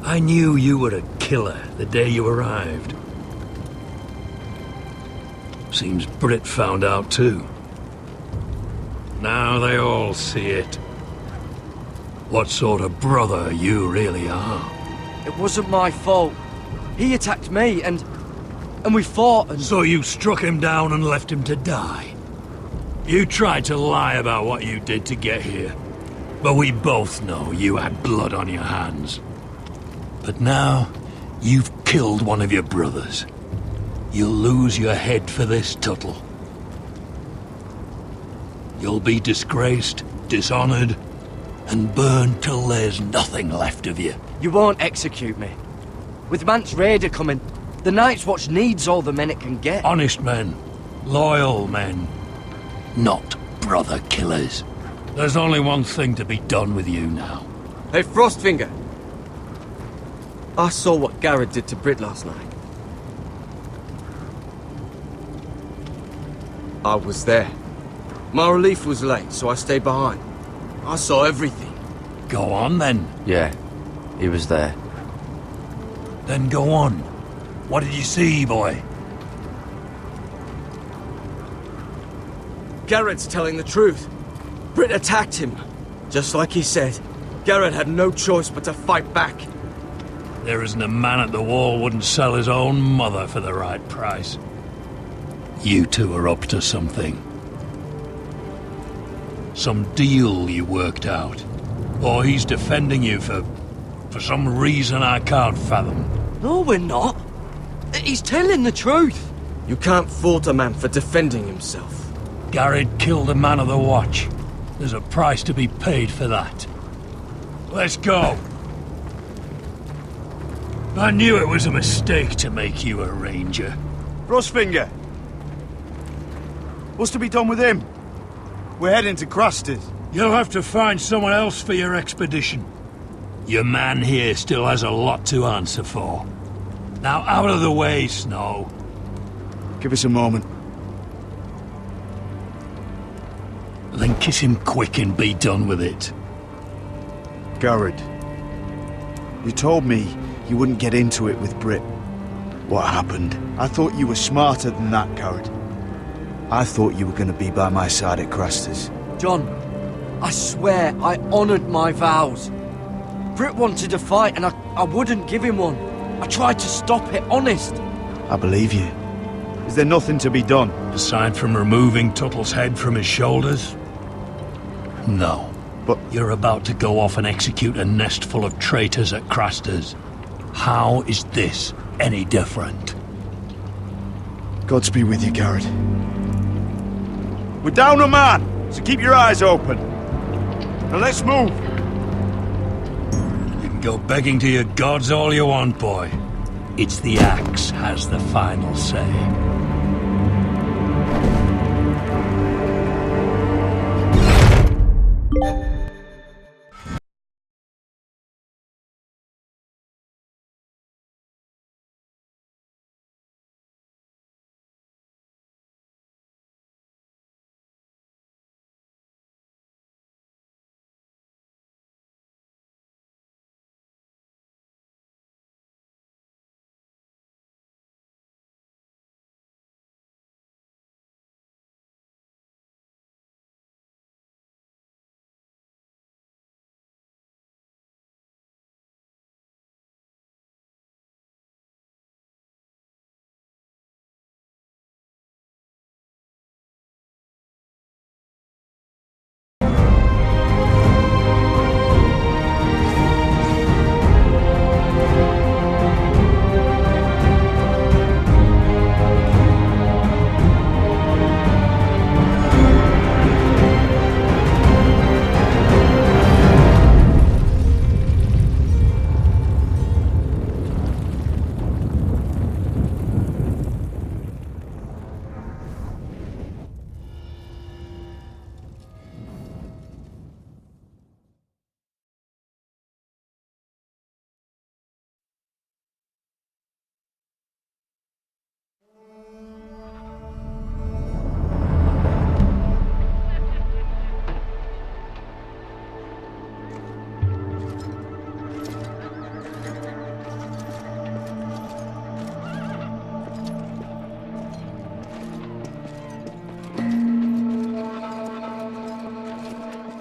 I knew you were a killer the day you arrived. Seems Britt found out too. Now they all see it. What sort of brother you really are. It wasn't my fault. He attacked me and we fought and... So you struck him down and left him to die? You tried to lie about what you did to get here. But we both know you had blood on your hands. But now, you've killed one of your brothers. You'll lose your head for this, Tuttle. You'll be disgraced, dishonored, and burned till there's nothing left of you. You won't execute me. With Mance Raider coming, the Night's Watch needs all the men it can get. Honest men. Loyal men. Not brother killers. There's only one thing to be done with you now. Hey, Frostfinger. I saw what Gared did to Britt last night. I was there. My relief was late, so I stayed behind. I saw everything. Go on, then. Yeah, he was there. Then go on. What did you see, boy? Gared's telling the truth. Britt attacked him. Just like he said, Gared had no choice but to fight back. There isn't a man at the wall wouldn't sell his own mother for the right price. You two are up to something. Some deal you worked out. Or he's defending you for some reason I can't fathom. No, we're not. He's telling the truth. You can't fault a man for defending himself. Gared killed a man of the Watch. There's a price to be paid for that. Let's go. I knew it was a mistake to make you a ranger. Frostfinger! What's to be done with him? We're heading to Crusters. You'll have to find someone else for your expedition. Your man here still has a lot to answer for. Now out of the way, Snow. Give us a moment. Then kiss him quick and be done with it. Gared, you told me you wouldn't get into it with Britt. What happened? I thought you were smarter than that, Gared. I thought you were going to be by my side at Crusters. John, I swear I honoured my vows. Britt wanted a fight and I wouldn't give him one. I tried to stop it, honest. I believe you. Is there nothing to be done? Aside from removing Tuttle's head from his shoulders? No. But you're about to go off and execute a nest full of traitors at Crusters. How is this any different? Gods be with you, Gared. We're down a man, so keep your eyes open. Now let's move. You can go begging to your gods all you want, boy. It's the axe has the final say.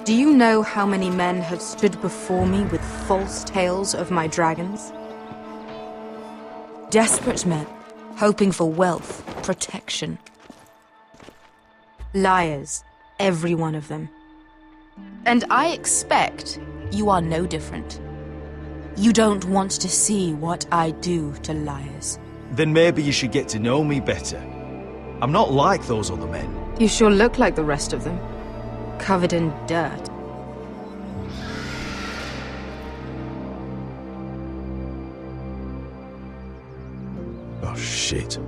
Do you know how many men have stood before me with false tales of my dragons? Desperate men, hoping for wealth, protection. Liars, every one of them. And I expect you are no different. You don't want to see what I do to liars. Then maybe you should get to know me better. I'm not like those other men. You sure look like the rest of them. Covered in dirt. Oh, shit.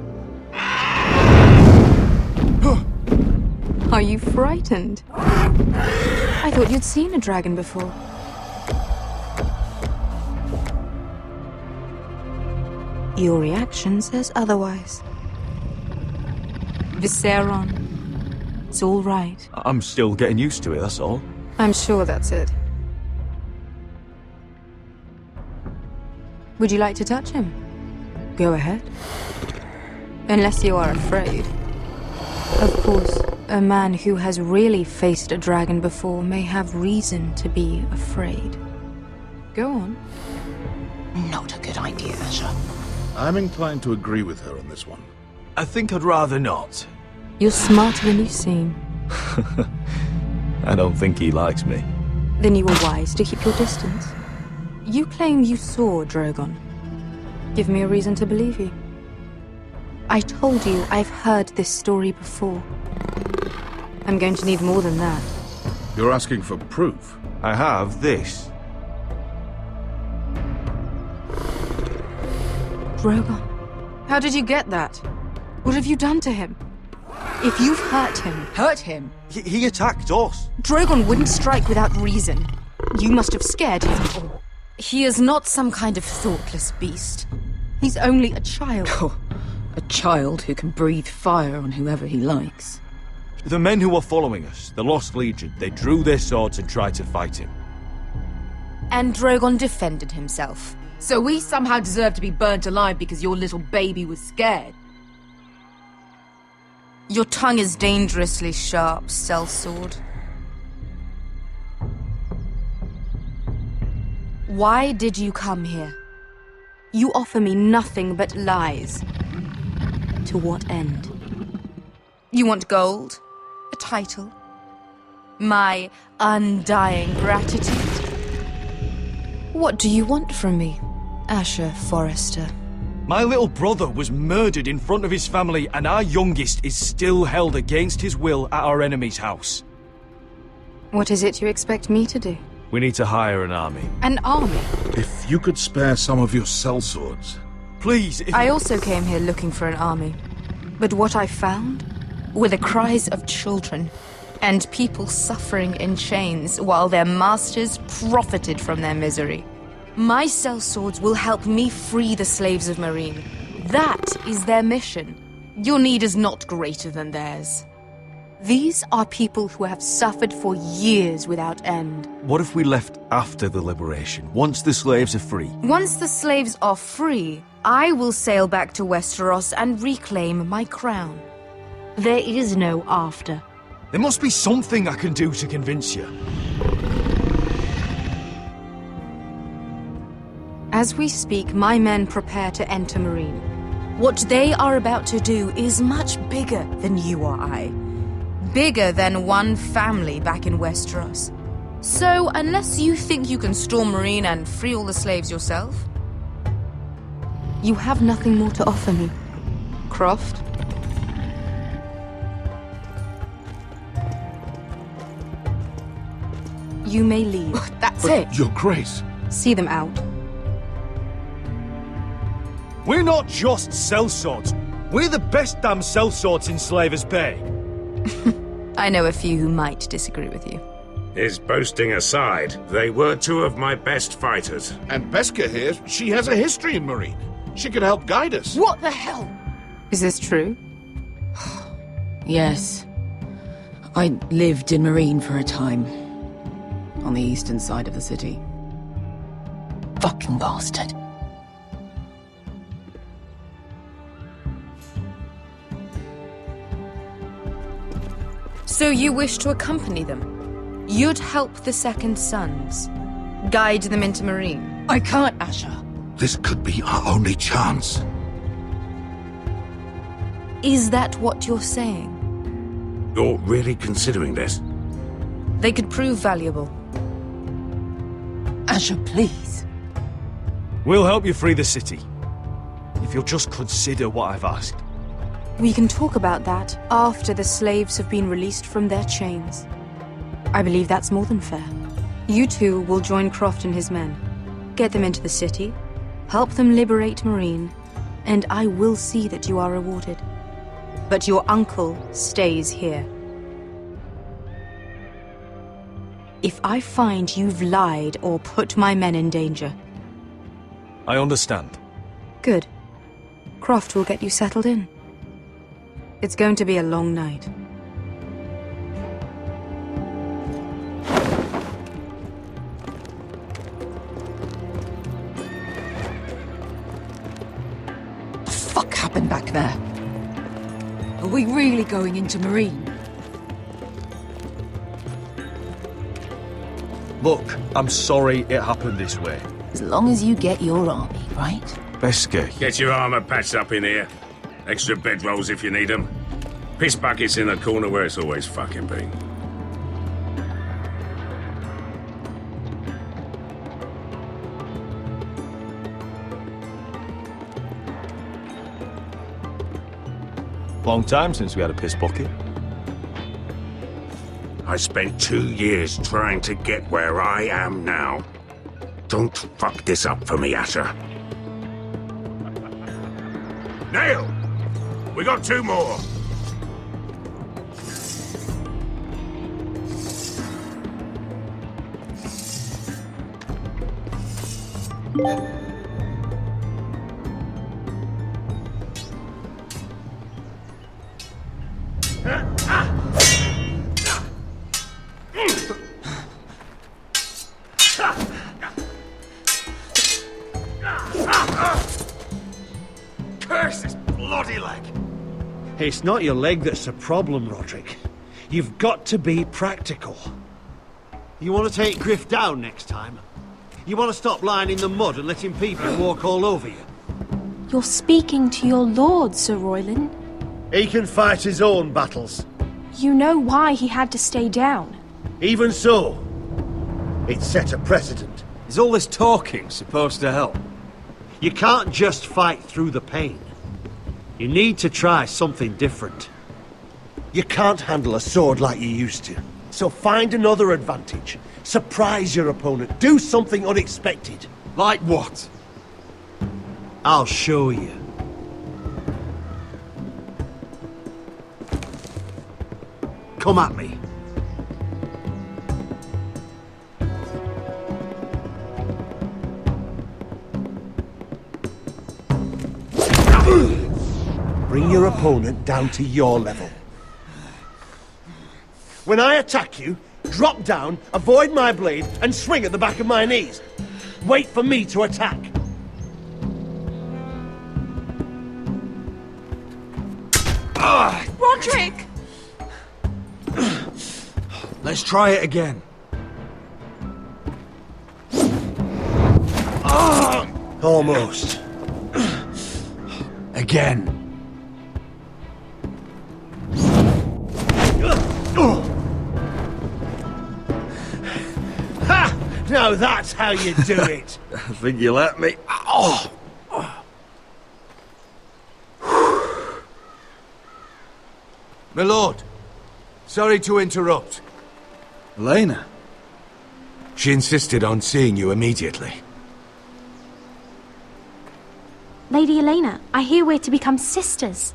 Are you frightened? I thought you'd seen a dragon before. Your reaction says otherwise. Visceron. It's all right. I'm still getting used to it, that's all. I'm sure that's it. Would you like to touch him? Go ahead. Unless you are afraid. Of course, a man who has really faced a dragon before may have reason to be afraid. Go on. Not a good idea, Asher. I'm inclined to agree with her on this one. I think I'd rather not. You're smarter than you seem. I don't think he likes me. Then you were wise to keep your distance. You claim you saw Drogon. Give me a reason to believe you. I told you I've heard this story before. I'm going to need more than that. You're asking for proof? I have this. Drogon. How did you get that? What have you done to him? If you've hurt him. He attacked us. Drogon wouldn't strike without reason. You must have scared him. He is not some kind of thoughtless beast. He's only a child. Oh, a child who can breathe fire on whoever he likes. The men who were following us, the Lost Legion, they drew their swords and tried to fight him. And Drogon defended himself. So we somehow deserve to be burnt alive because your little baby was scared? Your tongue is dangerously sharp, sellsword. Why did you come here? You offer me nothing but lies. To what end? You want gold? A title? My undying gratitude? What do you want from me, Asher Forrester? My little brother was murdered in front of his family, and our youngest is still held against his will at our enemy's house. What is it you expect me to do? We need to hire an army. An army? If you could spare some of your sellswords. Please, if... I also came here looking for an army. But what I found were the cries of children and people suffering in chains while their masters profited from their misery. My sellswords will help me free the slaves of Marine. That is their mission. Your need is not greater than theirs. These are people who have suffered for years without end. What if we left after the liberation, once the slaves are free? Once the slaves are free, I will sail back to Westeros and reclaim my crown. There is no after. There must be something I can do to convince you. As we speak, my men prepare to enter Marine. What they are about to do is much bigger than you or I. Bigger than one family back in Westeros. So, unless you think you can storm Marine and free all the slaves yourself, you have nothing more to offer me, Croft. You may leave. That's But it. Your Grace. See them out. We're not just sellswords. We're the best damn sellswords in Slavers Bay. I know a few who might disagree with you. His boasting aside, they were two of my best fighters. And Beska here, she has a history in Marine. She could help guide us. What the hell? Is this true? Yes. I lived in Marine for a time. On the eastern side of the city. Fucking bastard. So you wish to accompany them? You'd help the Second Sons. Guide them into Marine. I can't, Asher. This could be our only chance. Is that what you're saying? You're really considering this? They could prove valuable. Asher, please. We'll help you free the city. If you'll just consider what I've asked. We can talk about that after the slaves have been released from their chains. I believe that's more than fair. You two will join Croft and his men. Get them into the city, help them liberate Marine, and I will see that you are rewarded. But your uncle stays here. If I find you've lied or put my men in danger... I understand. Good. Croft will get you settled in. It's going to be a long night. What the fuck happened back there? Are we really going into Marine? Look, I'm sorry it happened this way. As long as you get your army, right? Beske. Get your armor patched up in here. Extra bedrolls if you need them. Piss buckets in the corner where it's always fucking been. Long time since we had a piss bucket. I spent 2 years trying to get where I am now. Don't fuck this up for me, Asher. Nail! We got 2 more. Curse this bloody leg! It's not your leg that's the problem, Roderick. You've got to be practical. You want to take Griff down next time? You want to stop lying in the mud and letting people walk all over you? You're speaking to your lord, Sir Royland. He can fight his own battles. You know why he had to stay down. Even so, it set a precedent. Is all this talking supposed to help? You can't just fight through the pain. You need to try something different. You can't handle a sword like you used to. So find another advantage. Surprise your opponent. Do something unexpected. Like what? I'll show you. Come at me. Bring your opponent down to your level. When I attack you, drop down, avoid my blade, and swing at the back of my knees. Wait for me to attack. Roderick! Let's try it again. Almost. Again. Ha! Now that's how you do it. I think you let me. Oh! My lord, sorry to interrupt. Elena? She insisted on seeing you immediately. Lady Elena, I hear we're to become sisters.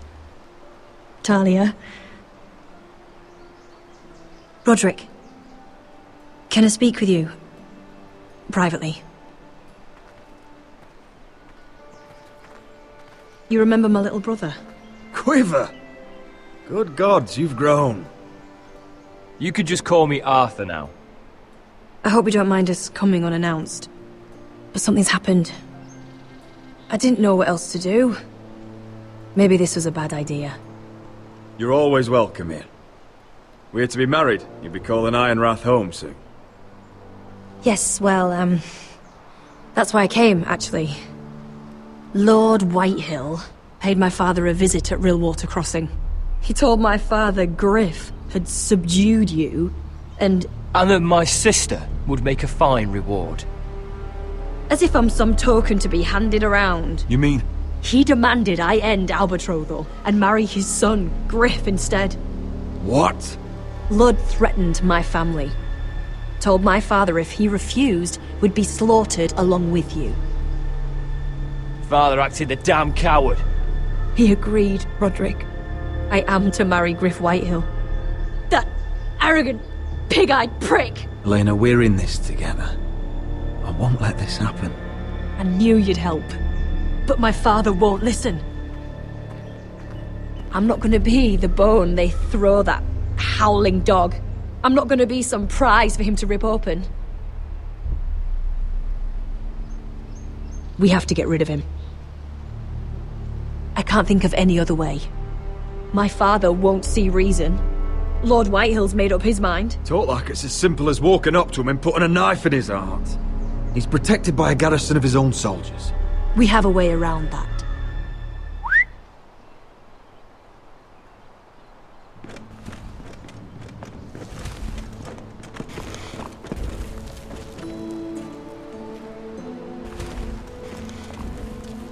Talia. Roderick. Can I speak with you? Privately. You remember my little brother? Quiver! Good gods, you've grown. You could just call me Arthur now. I hope you don't mind us coming unannounced. But something's happened. I didn't know what else to do. Maybe this was a bad idea. You're always welcome here. We're to be married. You'll be calling Ironrath home soon. Yes, well, that's why I came, actually. Lord Whitehill paid my father a visit at Rillwater Crossing. He told my father Griff had subdued you, and that my sister would make a fine reward. as if I'm some token to be handed around. You mean? He demanded I end our betrothal and marry his son, Griff, instead. What? Lud threatened my family. Told my father if he refused, we'd be slaughtered along with you. Father acted the damn coward. He agreed, Roderick. I am to marry Griff Whitehill. That arrogant, pig-eyed prick! Elena, we're in this together. I won't let this happen. I knew you'd help. But my father won't listen. I'm not gonna be the bone they throw that howling dog. I'm not gonna be some prize for him to rip open. We have to get rid of him. I can't think of any other way. My father won't see reason. Lord Whitehill's made up his mind. Talk like it's as simple as walking up to him and putting a knife in his heart. He's protected by a garrison of his own soldiers. We have a way around that.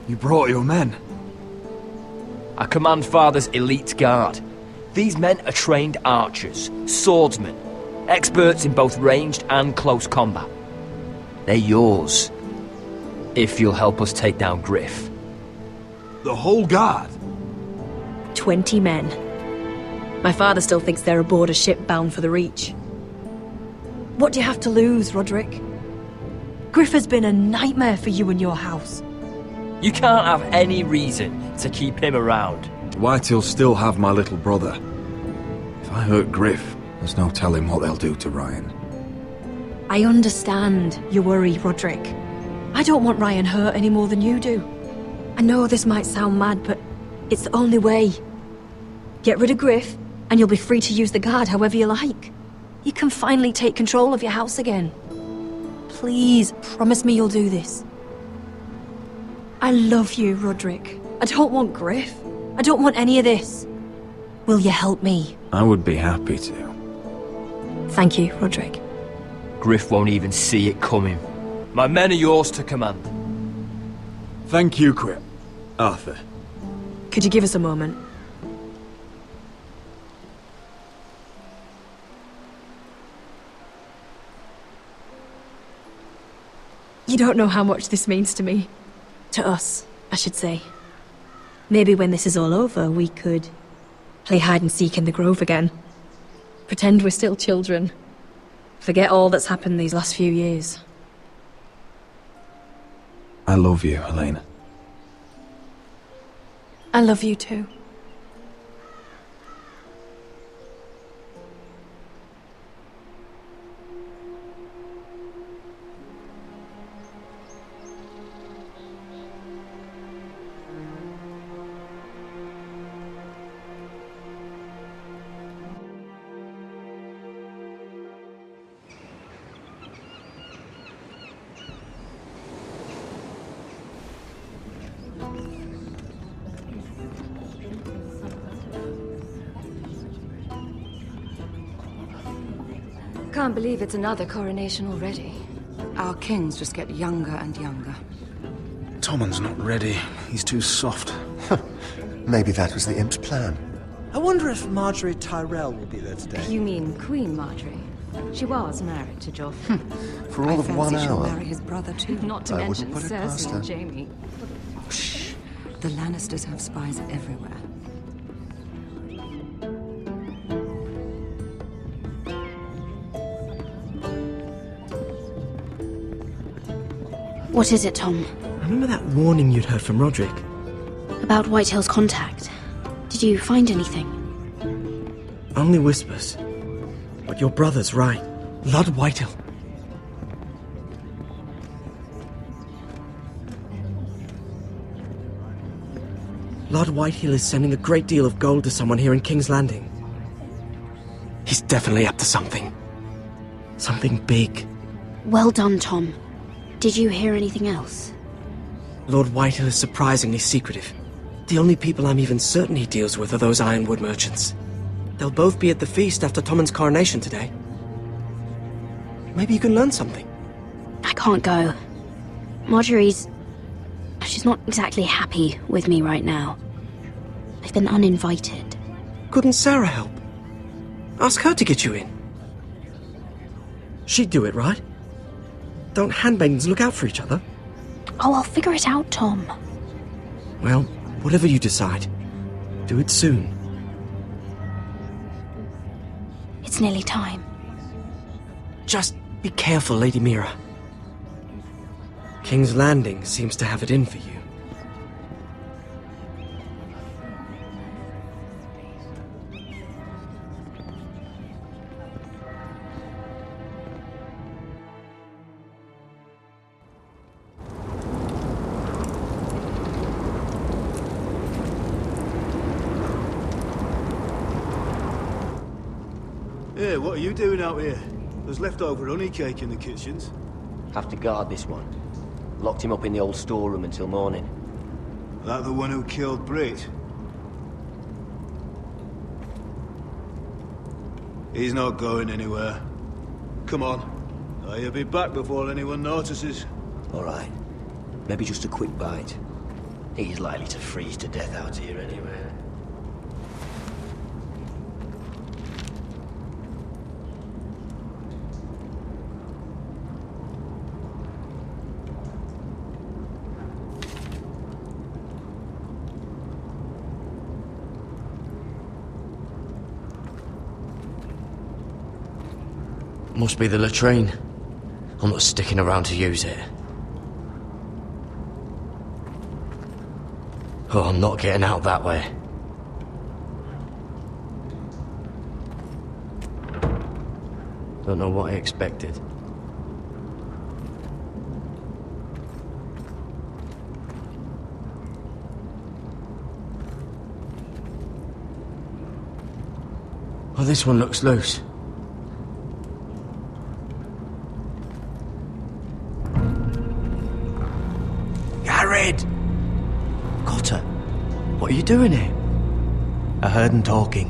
You brought your men. I command Father's elite guard. These men are trained archers, swordsmen, experts in both ranged and close combat. They're yours, if you'll help us take down Griff. The whole guard? 20 men. My father still thinks they're aboard a ship bound for the Reach. What do you have to lose, Roderick? Griff has been a nightmare for you and your house. You can't have any reason to keep him around. Whitehill'll still have my little brother. If I hurt Griff, there's no telling what they'll do to Ryan. I understand your worry, Roderick. I don't want Ryan hurt any more than you do. I know this might sound mad, but it's the only way. Get rid of Griff, and you'll be free to use the guard however you like. You can finally take control of your house again. Please, promise me you'll do this. I love you, Roderick. I don't want Griff. I don't want any of this. Will you help me? I would be happy to. Thank you, Roderick. Griff won't even see it coming. My men are yours to command. Thank you, Quip. Arthur. Could you give us a moment? You don't know how much this means to me. To us, I should say. Maybe when this is all over, we could play hide and seek in the grove again. Pretend we're still children. Forget all that's happened these last few years. I love you, Elena. I love you too. Can't believe it's another coronation already. Our kings just get younger and younger. Tommen's not ready. He's too soft. Maybe that was the imp's plan. I wonder if Marjorie Tyrell will be there today. You mean Queen Marjorie? She was married to Joff. For all of 1 she'll hour. marry his brother too. Not to I mention wouldn't put it past Cersei her. and Jaime. Shh. The Lannisters have spies everywhere. What is it, Tom? Remember that warning you'd heard from Roderick? About Whitehill's contact. Did you find anything? Only whispers. But your brother's right. Lord Whitehill. Lord Whitehill is sending a great deal of gold to someone here in King's Landing. He's definitely up to something. Something big. Well done, Tom. Did you hear anything else? Lord Whitehill is surprisingly secretive. The only people I'm even certain he deals with are those ironwood merchants. They'll both be at the feast after Tommen's coronation today. Maybe you can learn something. I can't go. She's not exactly happy with me right now. I've been uninvited. Couldn't Sarah help? Ask her to get you in. She'd do it, right? Don't handmaidens look out for each other? Oh, I'll figure it out, Tom. Well, whatever you decide, do it soon. It's nearly time. Just be careful, Lady Mira. King's Landing seems to have it in for you. Hey, what are you doing out here? There's leftover honey cake in the kitchens. Have to guard this one. Locked him up in the old storeroom until morning. That the one who killed Brit? He's not going anywhere. Come on. He'll be back before anyone notices. All right. Maybe just a quick bite. He's likely to freeze to death out here anyway. Must be the latrine. I'm not sticking around to use it. Oh, I'm not getting out that way. Don't know what I expected. Oh, this one looks loose. Gared! Cotter, what are you doing here? I heard him talking.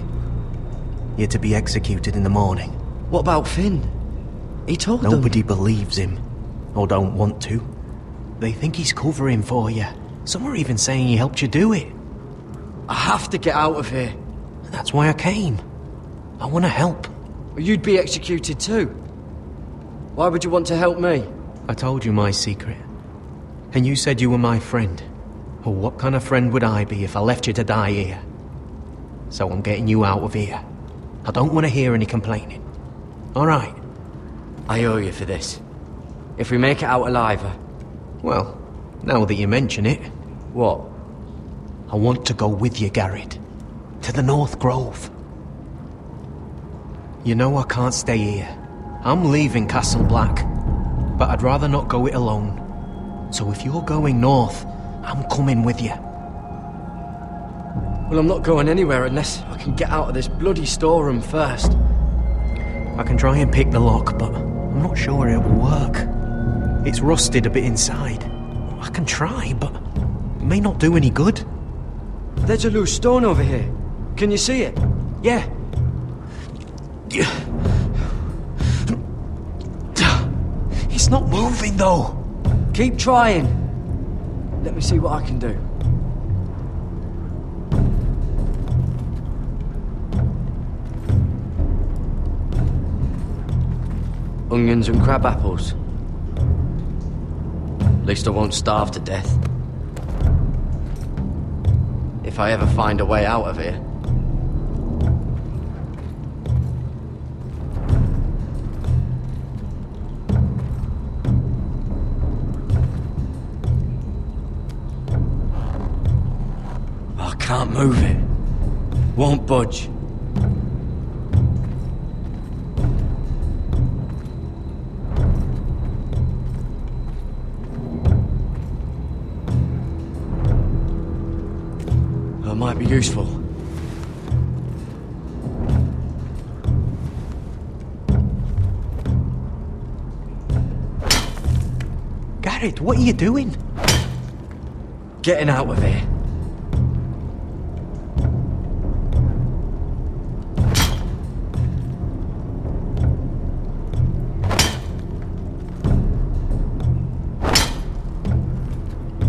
You're to be executed in the morning. What about Finn? He told them. Nobody believes him, or don't want to. They think he's covering for you. Some are even saying he helped you do it. I have to get out of here. That's why I came. I want to help. You'd be executed too. Why would you want to help me? I told you my secret. And you said you were my friend. Well, what kind of friend would I be if I left you to die here? So I'm getting you out of here. I don't want to hear any complaining. All right? I owe you for this. If we make it out alive... Well, now that you mention it... What? I want to go with you, Gared. To the North Grove. You know I can't stay here. I'm leaving Castle Black. But I'd rather not go it alone. So if you're going north, I'm coming with you. Well, I'm not going anywhere unless I can get out of this bloody storeroom first. I can try and pick the lock, but I'm not sure it will work. It's rusted a bit inside. I can try, but it may not do any good. There's a loose stone over here. Can you see it? Yeah. It's not moving, though. Keep trying. Let me see what I can do. Onions and crab apples. At least I won't starve to death. If I ever find a way out of here. I can't move it. Won't budge. That might be useful. Gared, what are you doing? Getting out of here.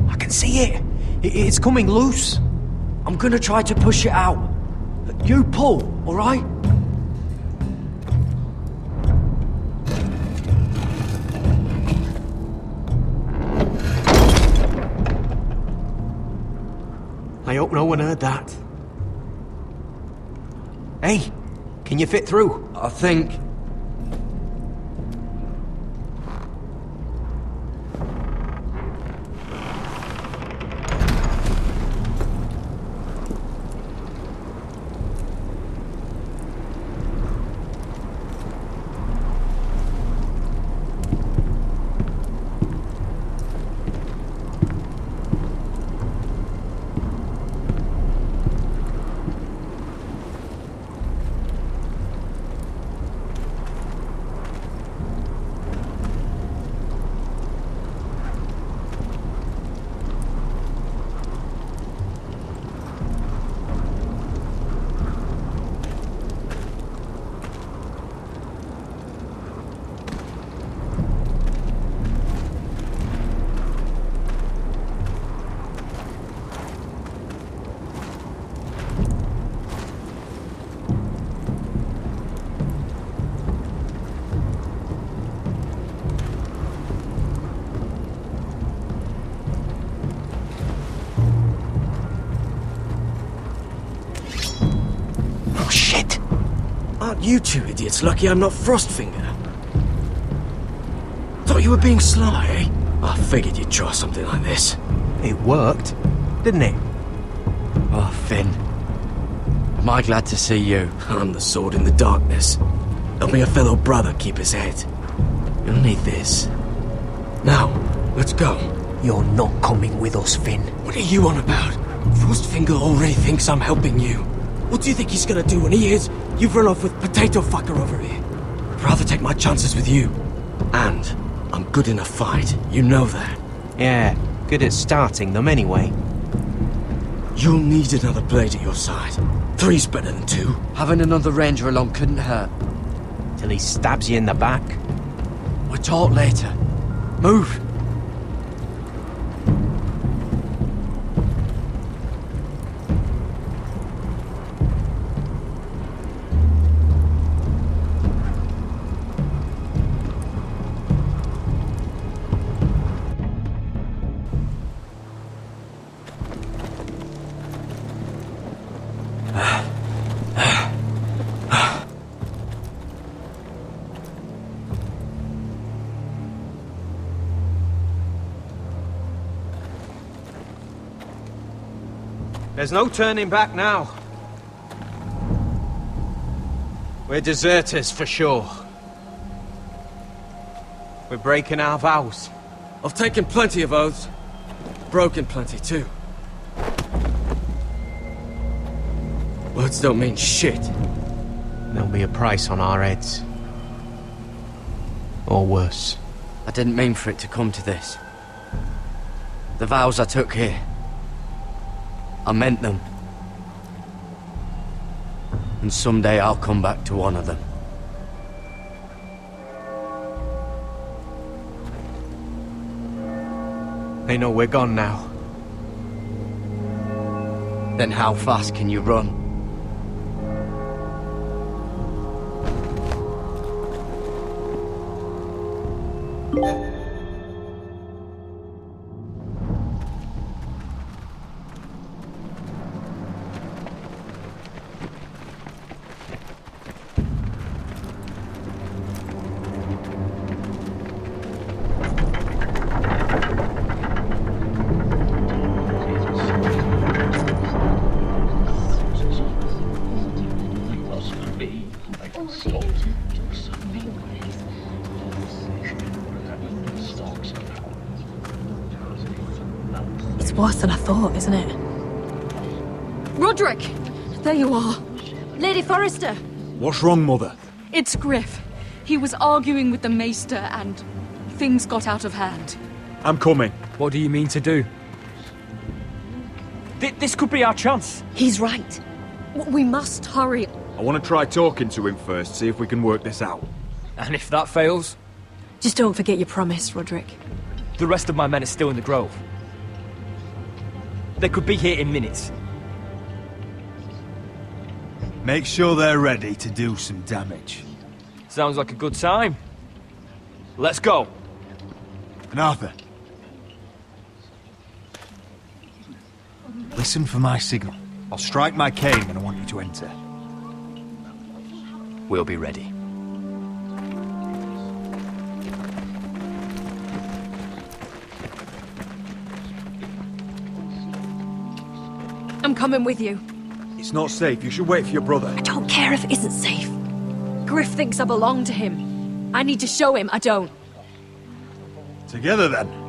I can see it. It's coming loose. I'm gonna try to push it out. You pull, alright? I hope no one heard that. Hey, can you fit through? I think... Aren't you two idiots lucky I'm not Frostfinger? Thought you were being sly, eh? I figured you'd try something like this. It worked, didn't it? Oh, Finn. Am I glad to see you? I'm the sword in the darkness. Helping a fellow brother keep his head. You'll need this. Now, let's go. You're not coming with us, Finn. What are you on about? Frostfinger already thinks I'm helping you. What do you think he's gonna do when he hears you've run off with Potato Fucker over here? I'd rather take my chances with you. And I'm good in a fight. You know that. Yeah, good at starting them anyway. You'll need another blade at your side. 3's better than 2. Having another ranger along couldn't hurt. Till he stabs you in the back. We'll talk later. Move! There's no turning back now. We're deserters for sure. We're breaking our vows. I've taken plenty of oaths. Broken plenty too. Words don't mean shit. There'll be a price on our heads. Or worse. I didn't mean for it to come to this. The vows I took here, I meant them. And someday I'll come back to honor them. They know we're gone now. Then how fast can you run? It's worse than I thought, isn't it? Roderick! There you are. Lady Forrester! What's wrong, Mother? It's Griff. He was arguing with the Maester and things got out of hand. I'm coming. What do you mean to do? This could be our chance. He's right. We must hurry. I want to try talking to him first, see if we can work this out. And if that fails? Just don't forget your promise, Roderick. The rest of my men are still in the grove. They could be here in minutes. Make sure they're ready to do some damage. Sounds like a good time. Let's go. And Arthur, listen for my signal. I'll strike my cane when I want you to enter. We'll be ready. I'm coming with you. It's not safe. You should wait for your brother. I don't care if it isn't safe. Griff thinks I belong to him. I need to show him I don't. Together then.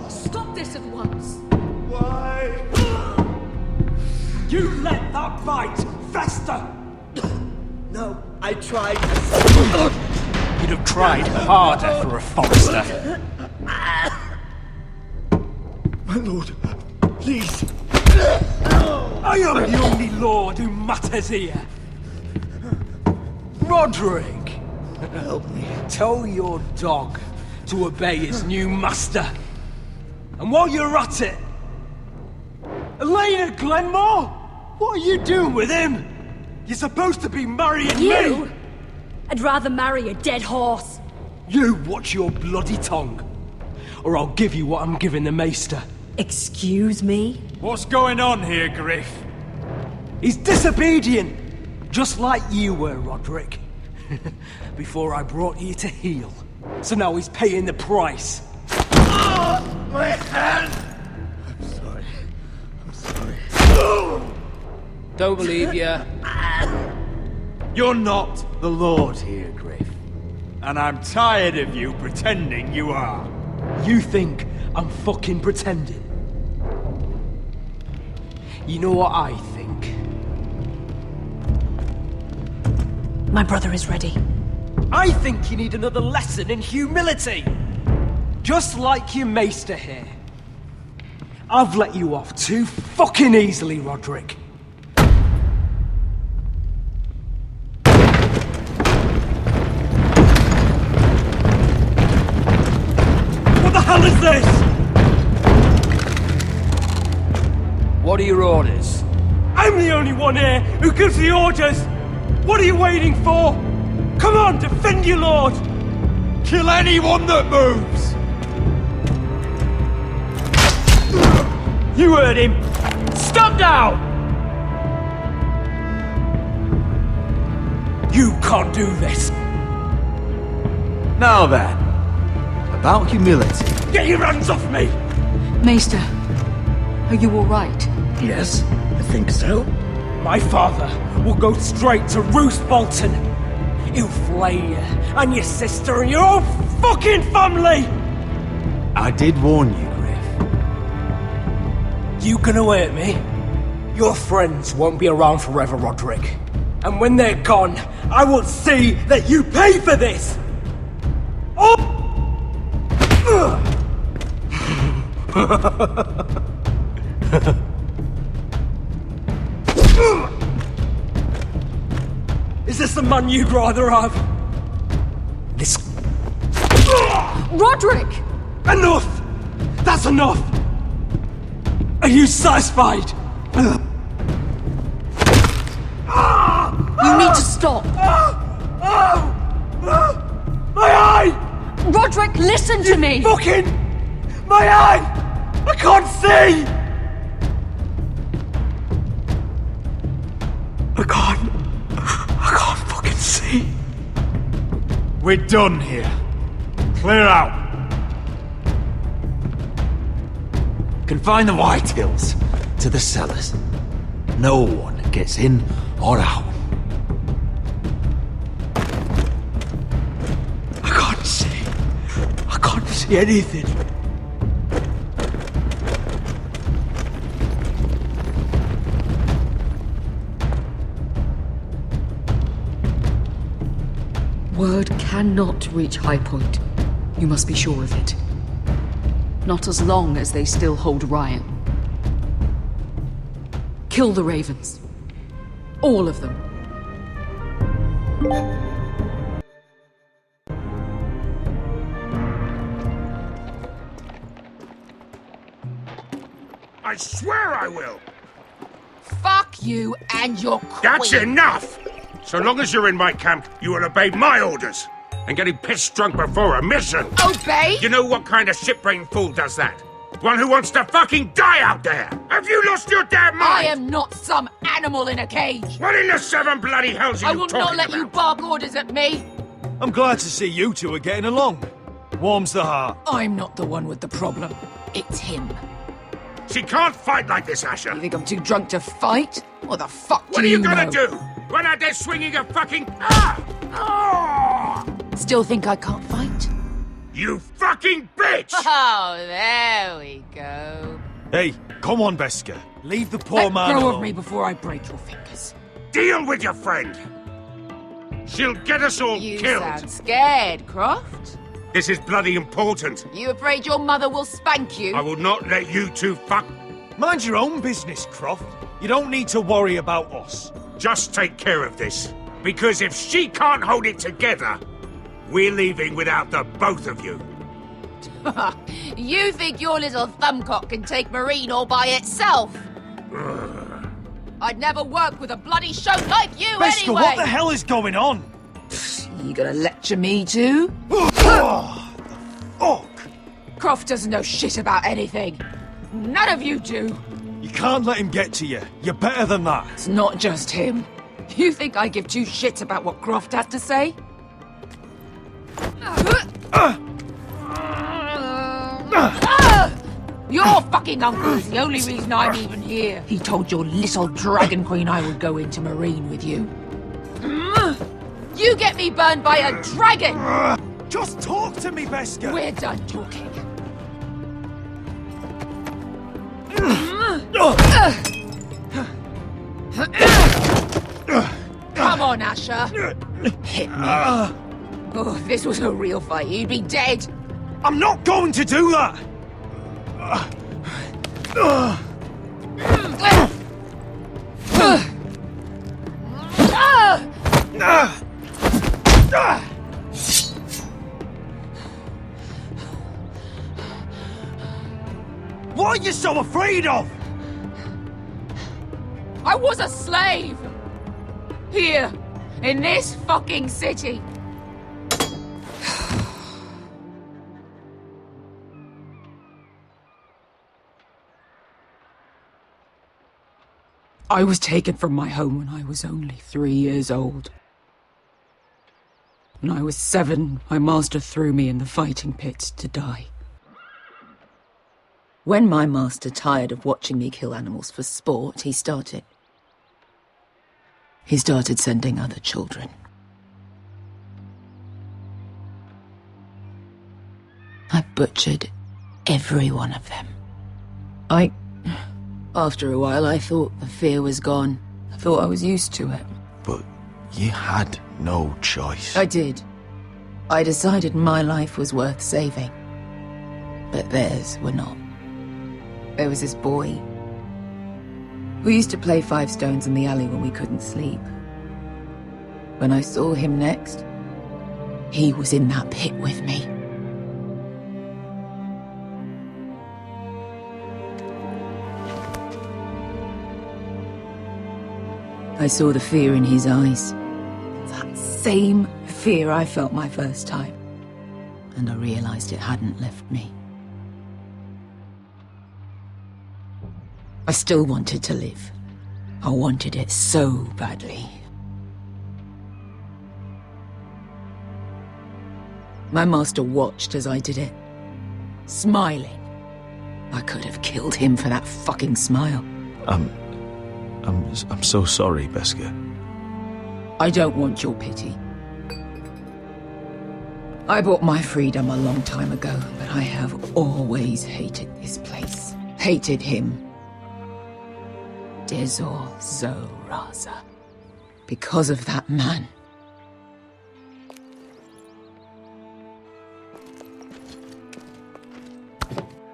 Stop this at once. Why? You let that bite fester! No, I tried. You'd have tried harder for a Forrester. My lord, please. I am the only lord who matters here. Roderick! Help me. Tell your dog to obey his new master. And while you're at it, Elena Glenmore? What are you doing with him? You're supposed to be marrying You? me! I'd rather marry a dead horse. You watch your bloody tongue, or I'll give you what I'm giving the maester. Excuse me? What's going on here, Griff? He's disobedient, just like you were, Roderick. Before I brought you to heel. So now he's paying the price. My hand! I'm sorry. I'm sorry. Don't believe ya. You're not the Lord here, Griff. And I'm tired of you pretending you are. You think I'm fucking pretending? You know what I think? My brother is ready. I think you need another lesson in humility. Just like your maester here. I've let you off too fucking easily, Roderick. What the hell is this? What are your orders? I'm the only one here who gives the orders. What are you waiting for? Come on, defend your lord! Kill anyone that moves! You heard him! Stop now! You can't do this! Now then, about humility. Get your hands off me! Maester, are you all right? Yes, I think so. My father will go straight to Roose Bolton. He'll flay you, and your sister, and your whole fucking family! I did warn you, Griff. You gonna hurt me? Your friends won't be around forever, Roderick. And when they're gone, I will see that you pay for this! Oh! Is this the man you'd rather have? This... Roderick! Enough! That's enough! Are you satisfied? You need to stop! My eye! Roderick, listen to me! Fucking... My eye! I can't see! I can't fucking see. We're done here. Clear out. Confine the Whitehills to the cellars. No one gets in or out. I can't see anything. Word cannot reach High Point. You must be sure of it. Not as long as they still hold Ryan. Kill the Ravens. All of them. I swear I will! Fuck you and your queen. That's enough! So long as you're in my camp, you will obey my orders. And getting pissed drunk before a mission. Obey? You know what kind of shit-brained fool does that? One who wants to fucking die out there! Have you lost your damn mind? I am not some animal in a cage. What in the seven bloody hells are I you will talking not let about? you bark orders at me. I'm glad to see you two are getting along. Warms the heart. I'm not the one with the problem. It's him. She can't fight like this, Asher. You think I'm too drunk to fight? What the fuck What do are you gonna know? do? Run out there swinging a fucking... Ah! Ah! Still think I can't fight? You fucking bitch! Oh, there we go. Hey, come on, Beska. Leave the poor Let man go alone. of me before I break your fingers. Deal with your friend. She'll get us all You killed. sound scared, Croft. This is bloody important. You afraid your mother will spank you? I will not let you two fuck... Mind your own business, Croft. You don't need to worry about us. Just take care of this. Because if she can't hold it together, we're leaving without the both of you. You think your little thumbcock can take Marine all by itself? I'd never work with a bloody show like you Beska, anyway! what the hell is going on? You gonna lecture me too? Fuck! Croft doesn't know shit about anything. None of you do. You can't let him get to you. You're better than that. It's not just him. You think I give two shits about what Croft has to say? Your fucking uncle is the only reason I'm even here. He told your little dragon queen I would go into Marine with you. You get me burned by a dragon! Just talk to me, Beska! We're done talking. Come on, Asher. Hit me. Oh, if this was a real fight, you'd be dead. I'm not going to do that! What are you so afraid of? I was a slave! Here, in this fucking city. I was taken from my home when I was only 3 years old. When I was 7, my master threw me in the fighting pits to die. When my master tired of watching me kill animals for sport, he started sending other children. I butchered every one of them. After a while, I thought the fear was gone. I thought I was used to it. But you had no choice. I did. I decided my life was worth saving. But theirs were not. There was this boy who used to play 5 stones in the alley when we couldn't sleep. When I saw him next, he was in that pit with me. I saw the fear in his eyes. That same fear I felt my first time. And I realized it hadn't left me. I still wanted to live. I wanted it so badly. My master watched as I did it, smiling. I could have killed him for that fucking smile. I'm so sorry, Beskha. I don't want your pity. I bought my freedom a long time ago, but I have always hated this place. Hated him. Dezor Zoraza. Because of that man.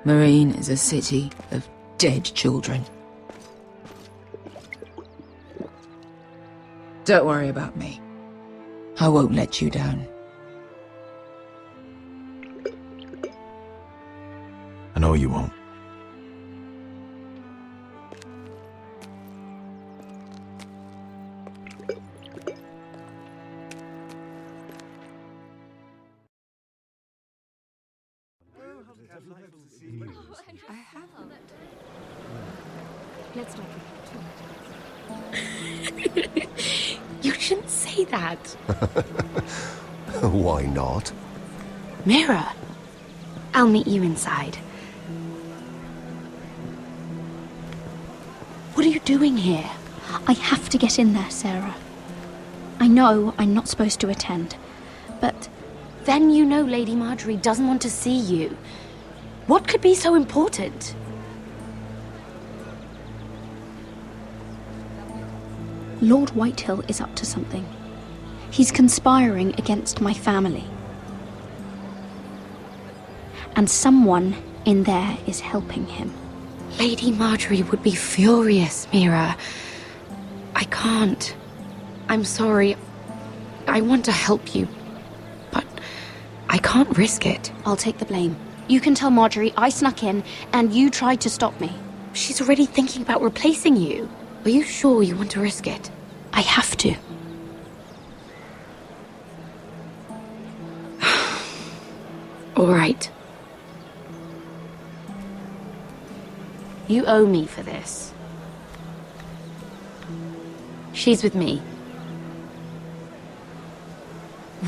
Marine is a city of dead children. Don't worry about me. I won't let you down. I know you won't. Let's not. You shouldn't say that. Why not? Mira, I'll meet you inside. What are you doing here? I have to get in there, Sarah. I know I'm not supposed to attend, but... Then you know Lady Marjorie doesn't want to see you. What could be so important? Lord Whitehill is up to something. He's conspiring against my family. And someone in there is helping him. Lady Marjorie would be furious, Mira. I can't. I'm sorry. I want to help you, but I can't risk it. I'll take the blame. You can tell Marjorie I snuck in and you tried to stop me. She's already thinking about replacing you. Are you sure you want to risk it? I have to. All right. You owe me for this. She's with me.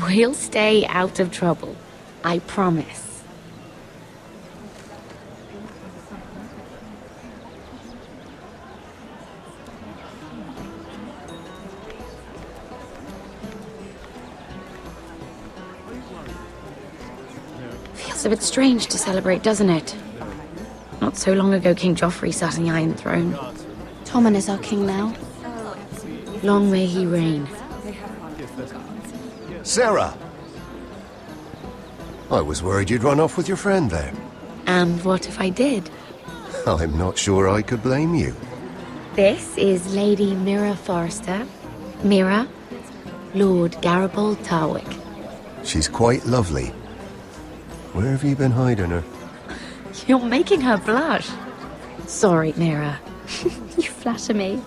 We'll stay out of trouble. I promise. Feels a bit strange to celebrate, doesn't it? Not so long ago, King Joffrey sat on the Iron Throne. Tommen is our king now. Long may he reign. Sarah! I was worried you'd run off with your friend there. And what if I did? I'm not sure I could blame you. This is Lady Mira Forrester. Mira, Lord Gared Tuttle. She's quite lovely. Where have you been hiding her? You're making her blush. Sorry, Mira. You flatter me.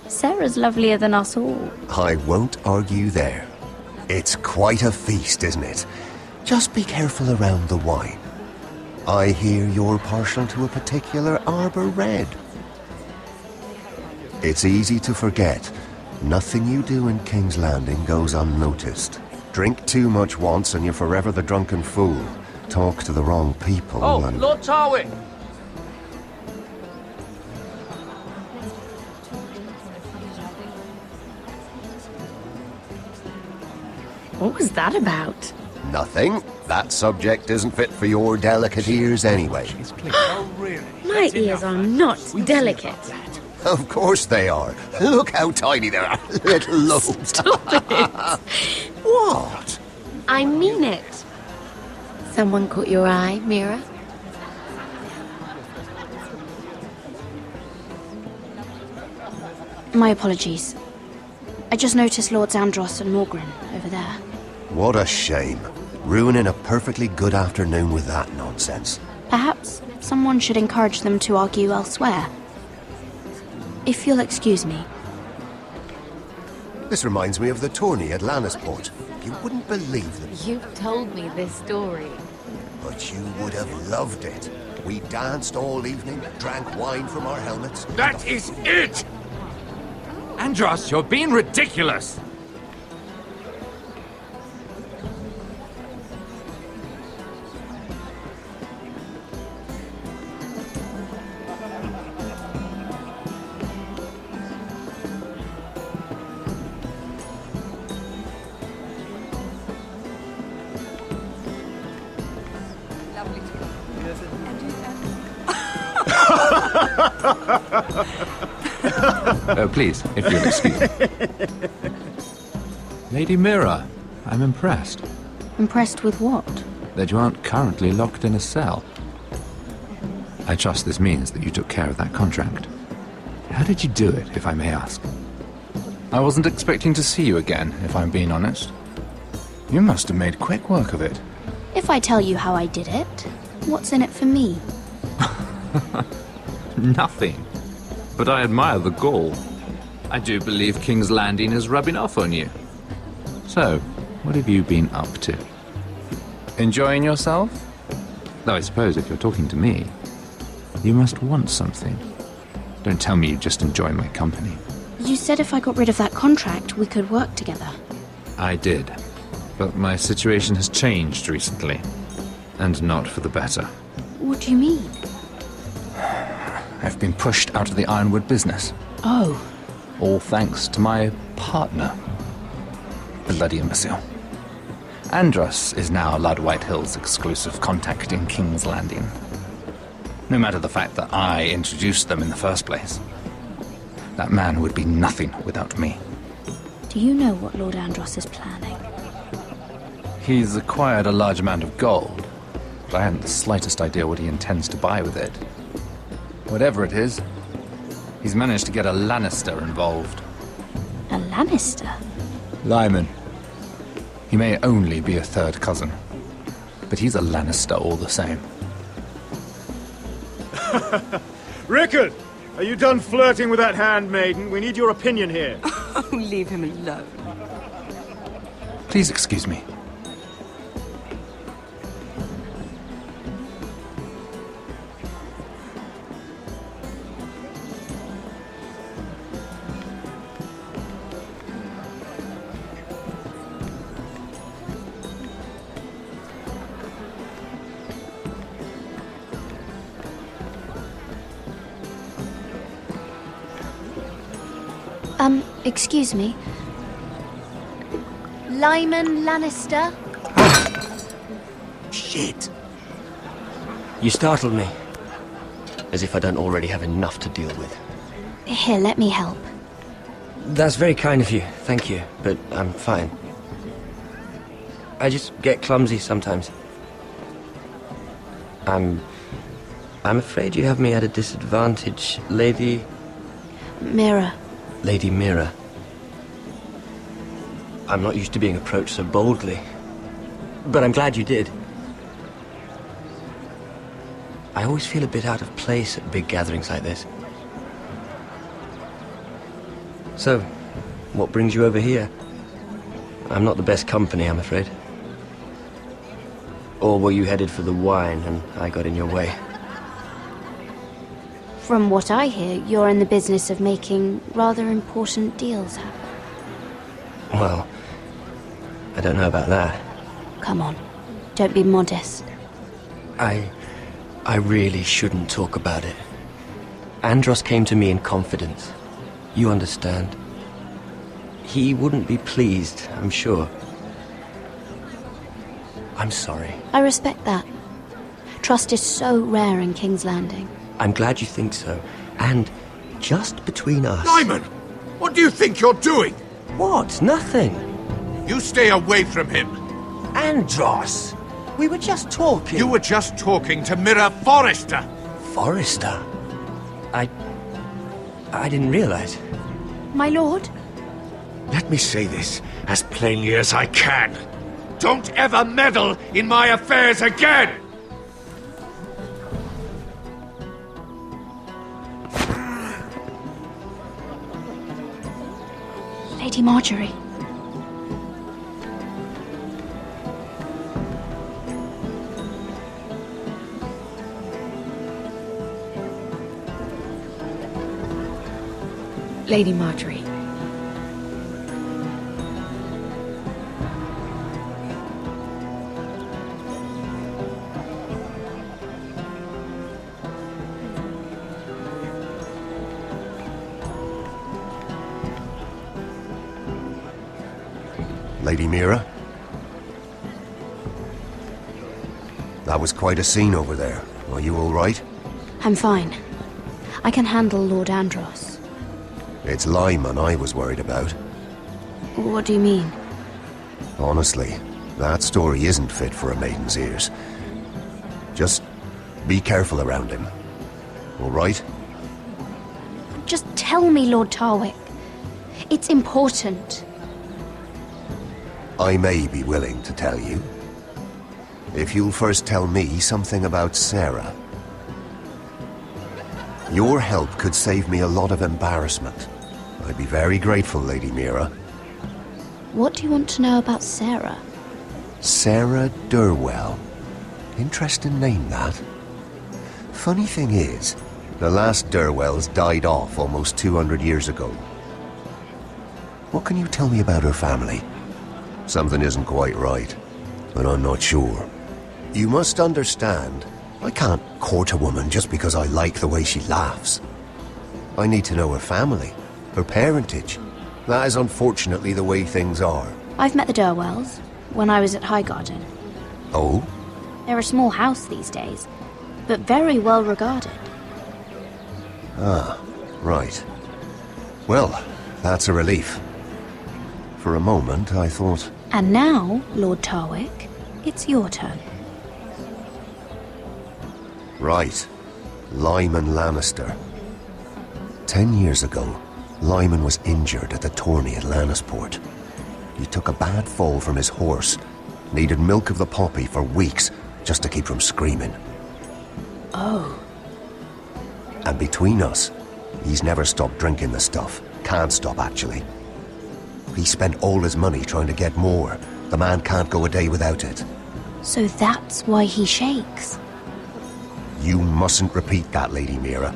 Sarah's lovelier than us all. I won't argue there. It's quite a feast, isn't it? Just be careful around the wine. I hear you're partial to a particular Arbor Red. It's easy to forget. Nothing you do in King's Landing goes unnoticed. Drink too much once and you're forever the drunken fool. Talk to the wrong people and... Lord Tarwick! What was that about? Nothing. That subject isn't fit for your delicate ears anyway. My ears are not delicate. Of course they are. Look how tiny they are. Little lobes. Stop it. What? I mean it. Someone caught your eye, Mira? My apologies. I just noticed Lords Andros and Morgren over there. What a shame. Ruining a perfectly good afternoon with that nonsense. Perhaps someone should encourage them to argue elsewhere. If you'll excuse me. This reminds me of the tourney at Lannisport. You wouldn't believe that. You've told me this story. But you would have loved it. We danced all evening, drank wine from our helmets. That is it! Andros, you're being ridiculous! Oh, please, if you'll excuse me. Lady Mira, I'm impressed Impressed with what? that you aren't currently locked in a cell. I trust this means that you took care of that contract. How did you do it, if I may ask? I wasn't expecting to see you again, if I'm being honest. You must have made quick work of it. If I tell you how I did it, what's in it for me? Nothing. But I admire the gall. I do believe King's Landing is rubbing off on you. So, what have you been up to? Enjoying yourself? Though I suppose if you're talking to me, you must want something. Don't tell me you just enjoy my company. You said if I got rid of that contract, we could work together. I did. But my situation has changed recently. And not for the better. What do you mean? I've been pushed out of the ironwood business. Oh. All thanks to my partner. Bloody imbecile. Andros is now Lad Whitehill's exclusive contact in King's Landing. No matter the fact that I introduced them in the first place. That man would be nothing without me. Do you know what Lord Andros is planning? He's acquired a large amount of gold, but I haven't the slightest idea what he intends to buy with it. Whatever it is, he's managed to get a Lannister involved. A Lannister? Lyman. He may only be a third cousin, but he's a Lannister all the same. Rickard! Are you done flirting with that handmaiden? We need your opinion here. Oh, leave him alone. Please excuse me. Excuse me. Lyman Lannister? Shit. You startled me. As if I don't already have enough to deal with. Here, let me help. That's very kind of you, thank you, but I'm fine. I just get clumsy sometimes. I'm afraid you have me at a disadvantage, Lady... Mira. Lady Mira. I'm not used to being approached so boldly, but I'm glad you did. I always feel a bit out of place at big gatherings like this. So, what brings you over here? I'm not the best company, I'm afraid. Or were you headed for the wine and I got in your way? From what I hear, you're in the business of making rather important deals happen. Well, I don't know about that. Come on, don't be modest. I really shouldn't talk about it. Andros came to me in confidence. You understand? He wouldn't be pleased, I'm sure. I'm sorry. I respect that. Trust is so rare in King's Landing. I'm glad you think so. And just between us... Lyman! What do you think you're doing? What? Nothing. You stay away from him. Andros! We were just talking. You were just talking to Mira Forrester. Forrester? I didn't realize. My lord? Let me say this as plainly as I can. Don't ever meddle in my affairs again! Lady Marjorie. Lady Marjorie. Lady Mira? That was quite a scene over there. Are you all right? I'm fine. I can handle Lord Andros. It's Lyman I was worried about. What do you mean? Honestly, that story isn't fit for a maiden's ears. Just be careful around him. All right? Just tell me, Lord Tarwick. It's important. I may be willing to tell you. If you'll first tell me something about Sarah. Your help could save me a lot of embarrassment. I'd be very grateful, Lady Mira. What do you want to know about Sarah? Sarah Durwell. Interesting name, that. Funny thing is, the last Durwells died off almost 200 years ago. What can you tell me about her family? Something isn't quite right, but I'm not sure. You must understand, I can't court a woman just because I like the way she laughs. I need to know her family, her parentage. That is unfortunately the way things are. I've met the Durwells when I was at Highgarden. Oh? They're a small house these days, but very well regarded. Ah, right. Well, that's a relief. For a moment, I thought... And now, Lord Tarwick, it's your turn. Right. Lyman Lannister. 10 years ago, Lyman was injured at the tourney at Lannisport. He took a bad fall from his horse. Needed milk of the poppy for weeks just to keep from screaming. Oh. And between us, he's never stopped drinking the stuff. Can't stop, actually. He spent all his money trying to get more. The man can't go a day without it. So that's why he shakes. You mustn't repeat that, Lady Mira.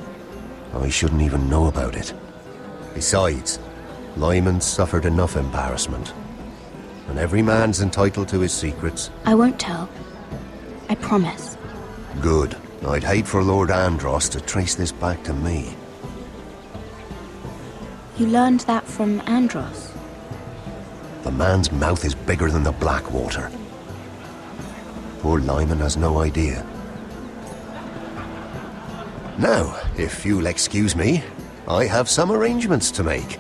I shouldn't even know about it. Besides, Lyman suffered enough embarrassment. And every man's entitled to his secrets. I won't tell. I promise. Good. I'd hate for Lord Andros to trace this back to me. You learned that from Andros? The man's mouth is bigger than the Blackwater. Poor Lyman has no idea. Now, if you'll excuse me, I have some arrangements to make.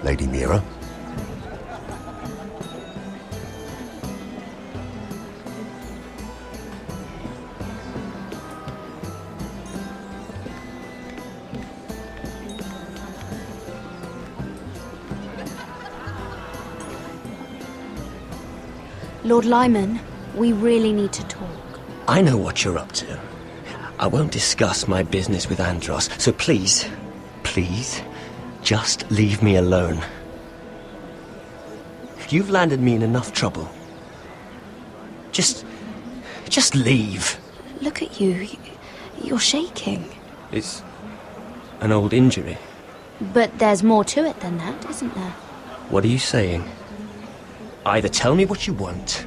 Lady Mira? Lord Lyman, we really need to talk. I know what you're up to. I won't discuss my business with Andros, so please, just leave me alone. You've landed me in enough trouble. Just leave. Look at you. You're shaking. It's an old injury. But there's more to it than that, isn't there? What are you saying? Either tell me what you want,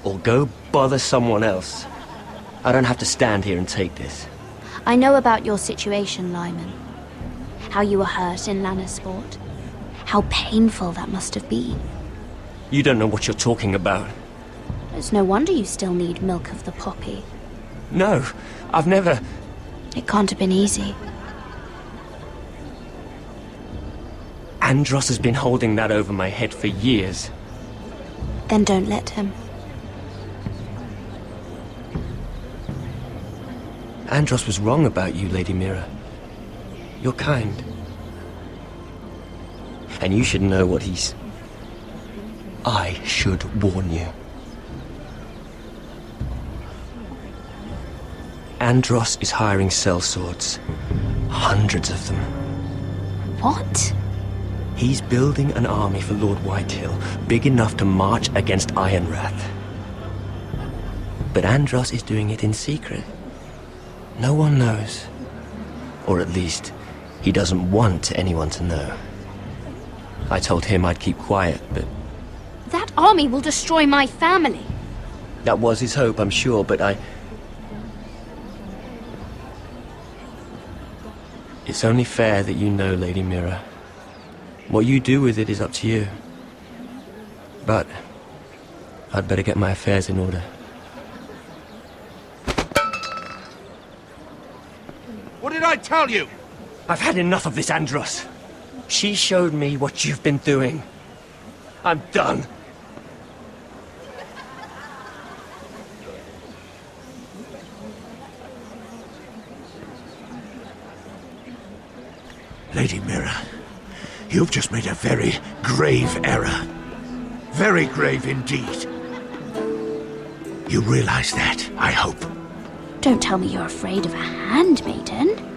or go bother someone else. I don't have to stand here and take this. I know about your situation, Lyman. How you were hurt in Lannisport. How painful that must have been. You don't know what you're talking about. It's no wonder you still need milk of the poppy. No, I've never... It can't have been easy. Andros has been holding that over my head for years. Then don't let him. Andros was wrong about you, Lady Mira. You're kind. And you should know what he's... I should warn you. Andros is hiring sellswords. Hundreds of them. What? He's building an army for Lord Whitehill, big enough to march against Ironrath. But Andros is doing it in secret. No one knows. Or at least, he doesn't want anyone to know. I told him I'd keep quiet, but... That army will destroy my family. That was his hope, I'm sure, but It's only fair that you know, Lady Mira. What you do with it is up to you. But I'd better get my affairs in order. What did I tell you? I've had enough of this, Andros. She showed me what you've been doing. I'm done. Lady Mira, you've just made a very grave error. Very grave indeed. You realize that, I hope. Don't tell me you're afraid of a handmaiden.